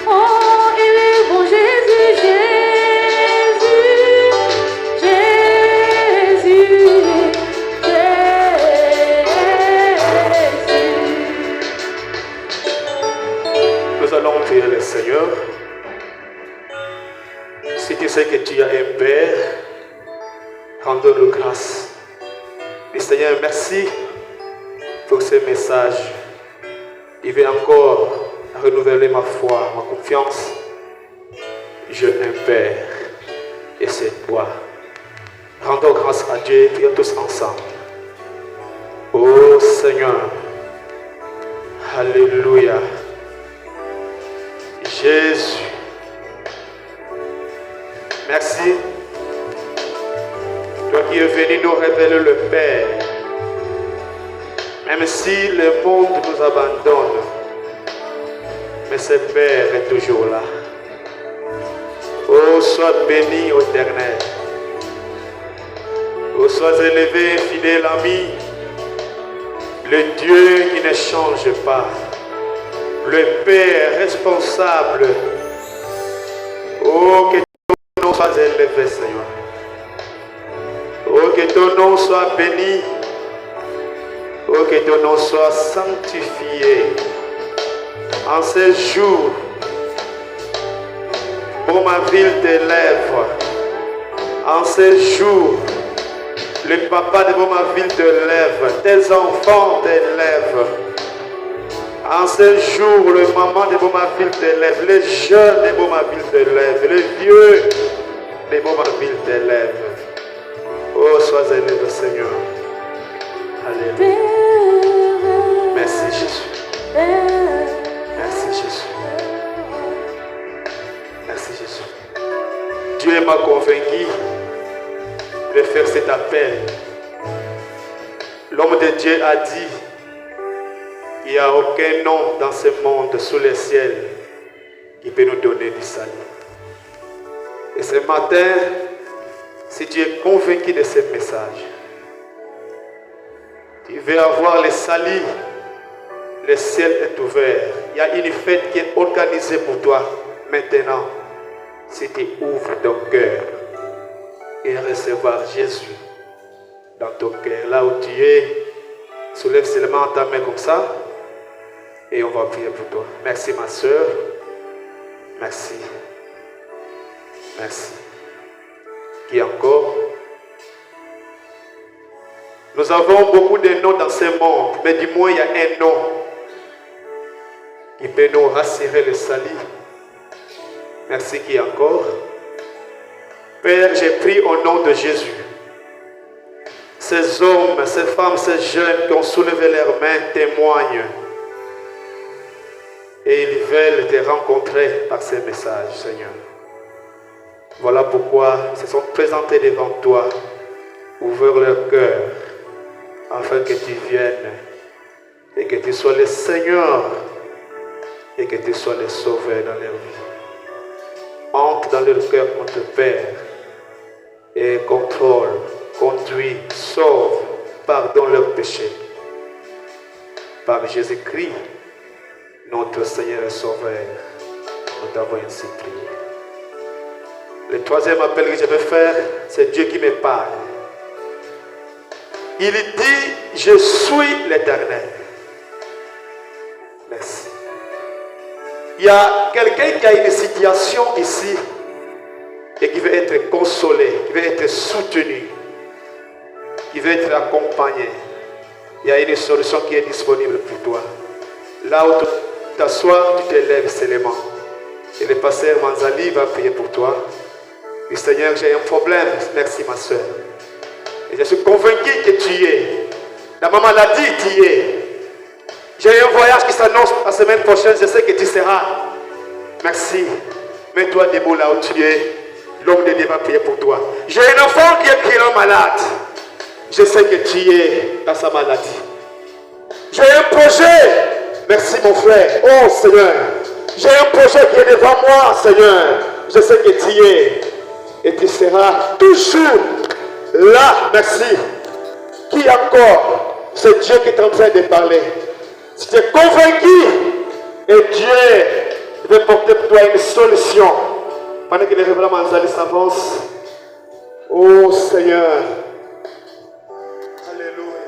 Oh, il est bon, Jésus, Jésus, Jésus, Jésus. Nous allons prier le Seigneur. Si tu sais que tu as un Père, rendons-nous grâce. Et Seigneur, merci pour ce message. Il veut encore renouveler ma foi, ma confiance. J'ai un Père et c'est toi. Rendons grâce à Dieu, prions tous ensemble. Oh Seigneur, Alléluia. Jésus, merci. Toi qui es venu nous révéler le Père. Même si le monde nous abandonne, mais ce Père est toujours là. Oh, sois béni, ô Éternel. Oh, sois élevé, fidèle ami. Le Dieu qui ne change pas. Le Père responsable. Oh, que ton nom soit élevé, Seigneur. Oh, que ton nom soit béni. Oh, que ton nom soit sanctifié. En ce jour, pour ma ville tes lèvres. En ce jour, le papa de ma ville te lève. Tes enfants te lèvent. En ce jour, le maman de Beaumaville te lève, les jeunes de Beaumaville te lèvent, les vieux de Beaumaville te lèvent. Oh, sois élevé, Seigneur. Alléluia. Merci, Jésus. Merci, Jésus. Merci, Jésus. Dieu m'a convaincu vais faire cet appel. L'homme de Dieu a dit, il n'y a aucun nom dans ce monde, sous le ciel, qui peut nous donner du salut. Et ce matin, si tu es convaincu de ce message, tu veux avoir le salut, le ciel est ouvert. Il y a une fête qui est organisée pour toi maintenant. Si tu ouvres ton cœur et recevoir Jésus dans ton cœur, là où tu es, soulève seulement ta main comme ça et on va prier pour toi. Merci ma soeur. Merci. Merci. Qui encore? Nous avons beaucoup de noms dans ce monde, mais du moins il y a un nom qui peut nous rassurer le salut. Merci qui encore? Père, j'ai pris au nom de Jésus. Ces hommes, ces femmes, ces jeunes qui ont soulevé leurs mains témoignent. Et ils veulent te rencontrer par ces messages, Seigneur. Voilà pourquoi ils se sont présentés devant toi, ouvrent leur cœur, afin que tu viennes et que tu sois le Seigneur et que tu sois le Sauveur dans leur vie. Entre dans leur cœur, notre Père, et contrôle, conduis, sauve, pardonne leurs péchés. Par Jésus-Christ, notre Seigneur et Sauveur, nous t'avons ainsi prié. Le troisième appel que je vais faire, c'est Dieu qui me parle. Il dit, je suis l'Éternel. Merci. Il y a quelqu'un qui a une situation ici et qui veut être consolé, qui veut être soutenu, qui veut être accompagné. Il y a une solution qui est disponible pour toi. Là où tu t'assois, tu te lèves seulement. Et le pasteur Manzali va prier pour toi. Et Seigneur, j'ai un problème. Merci ma soeur. Et je suis convaincu que tu es. La maman l'a dit, tu es. J'ai un voyage qui s'annonce la semaine prochaine. Je sais que tu seras. Merci. Mets-toi debout là où tu es. L'homme de Dieu va prier pour toi. J'ai un enfant qui est criant malade. Je sais que tu es dans sa maladie. J'ai un projet. Merci mon frère. Oh Seigneur. J'ai un projet qui est devant moi, Seigneur. Je sais que tu es. Et tu seras toujours là. Merci. Qui encore? C'est Dieu qui est en train de parler. Si tu es convaincu, et Dieu veut porter pour toi une solution. Pendant que les révérends Manzali s'avancent. Oh Seigneur. Alléluia.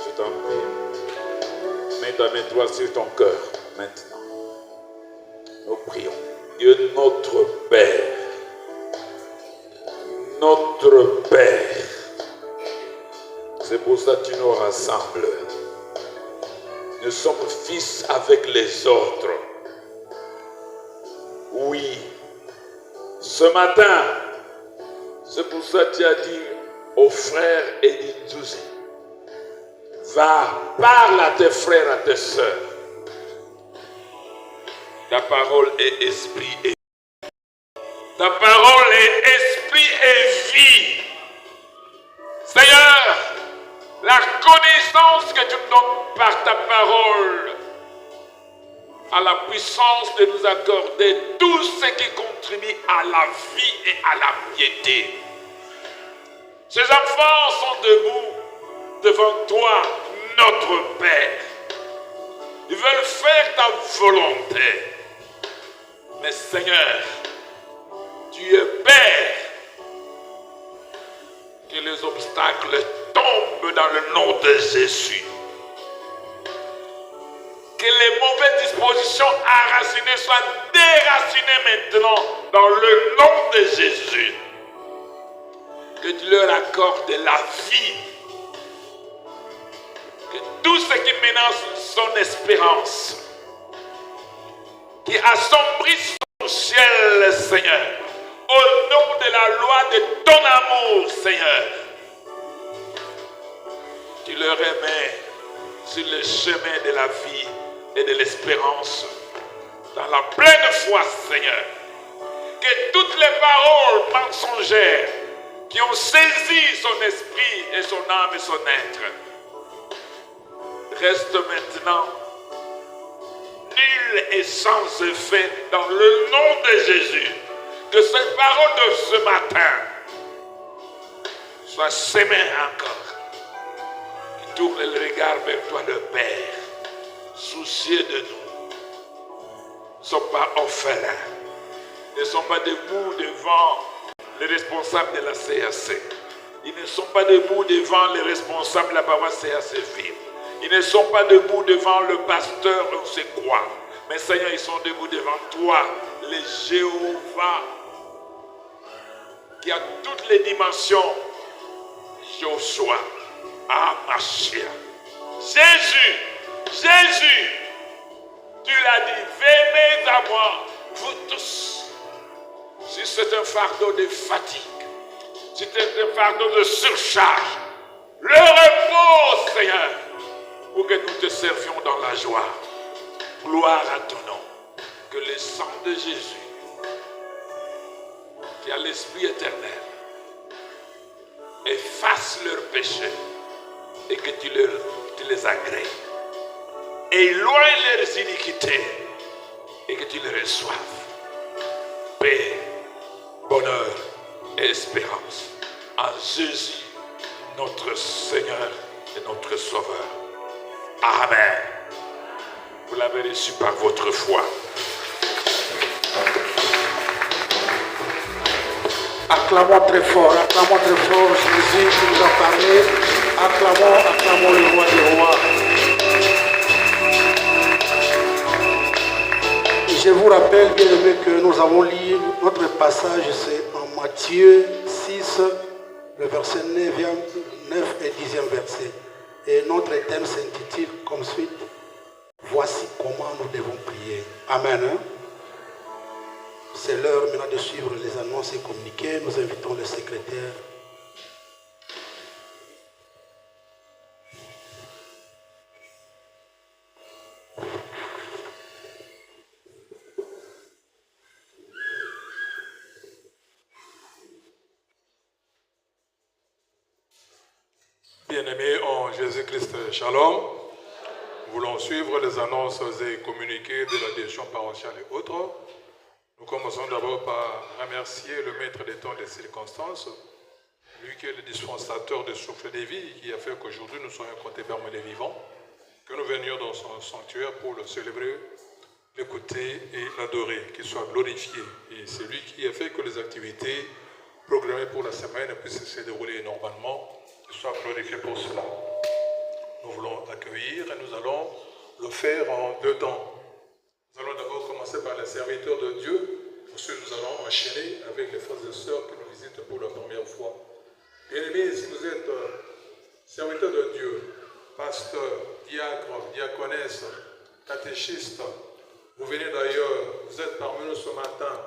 Je t'en prie. Mets ta main droite sur ton cœur maintenant. Nous prions. Dieu notre Père. Notre Père. C'est pour ça que tu nous rassembles. Nous sommes fils avec les autres. Oui. Ce matin, c'est pour ça que tu as dit aux frères et Edidouzi, va, parle à tes frères, à tes sœurs. Ta parole est esprit et vie. Ta parole est esprit et vie. Seigneur, la connaissance que tu nous donnes par ta parole a la puissance de nous accorder tout ce qui contribue à la vie et à la piété. Ces enfants sont debout devant toi, notre Père. Ils veulent faire ta volonté. Mais Seigneur, tu es Père. Que les obstacles tombent dans le nom de Jésus. Que les mauvaises dispositions enracinées soient déracinées maintenant dans le nom de Jésus. Que tu leur accordes la vie. Que tout ce qui menace son espérance, qui assombrit son ciel, Seigneur, au nom de la loi de ton amour, Seigneur, tu leur remets sur le chemin de la vie et de l'espérance dans la pleine foi, Seigneur. Que toutes les paroles mensongères qui ont saisi son esprit et son âme et son être restent maintenant nulles et sans effet dans le nom de Jésus. Que ces paroles de ce matin soient sémées encore. Qui tourne le regard vers toi, le Père, soucieux de nous. Nous ne sommes pas orphelins. Ils ne sont pas debout devant les responsables de la CAC. Ils ne sont pas debout devant les responsables de la paroisse CAC Ville. Ils ne sont pas debout devant le pasteur, on sait quoi. Mais Seigneur, ils sont debout devant toi, les Jéhovah, qui a toutes les dimensions. Joshua, Amashia. Jésus, Jésus, tu l'as dit, venez à moi, vous tous. Si c'est un fardeau de fatigue, si c'est un fardeau de surcharge, le repos, Seigneur, pour que nous te servions dans la joie. Gloire à ton nom. Que le sang de Jésus, qui a l'Esprit éternel, efface leurs péchés et que tu les agrées. Éloigne leurs iniquités et que tu les reçoives. Paix, bonheur et espérance en Jésus, notre Seigneur et notre Sauveur. Amen. Vous l'avez reçu par votre foi. Acclamons très fort Jésus qui nous a parlé. Acclamons le roi des rois. Je vous rappelle, bien aimé, que nous avons lu notre passage, c'est en Matthieu 6, le verset 9 et 10e verset. Et notre thème s'intitule comme suite, voici comment nous devons prier. Amen. Hein? C'est l'heure maintenant de suivre les annonces et communiqués. Nous invitons le secrétaire. Bien-aimés en Jésus-Christ, shalom. Nous voulons suivre les annonces et communiqués de la direction paroissiale et autres. Nous commençons d'abord par remercier le maître des temps et des circonstances, lui qui est le dispensateur de souffle de vie, qui a fait qu'aujourd'hui nous soyons comptés parmi les vivants, que nous venions dans son sanctuaire pour le célébrer, l'écouter et l'adorer, qu'il soit glorifié. Et c'est lui qui a fait que les activités programmées pour la semaine puissent se dérouler normalement, qu'il soit glorifié pour cela. Nous voulons l'accueillir et nous allons le faire en deux temps. Nous allons d'abord commencer par les serviteurs de Dieu. Ensuite, nous allons enchaîner avec les frères et sœurs qui nous visitent pour la première fois. Bien-aimés, si vous êtes serviteurs de Dieu, pasteurs, diacres, diaconesses, catéchistes, vous venez d'ailleurs, vous êtes parmi nous ce matin,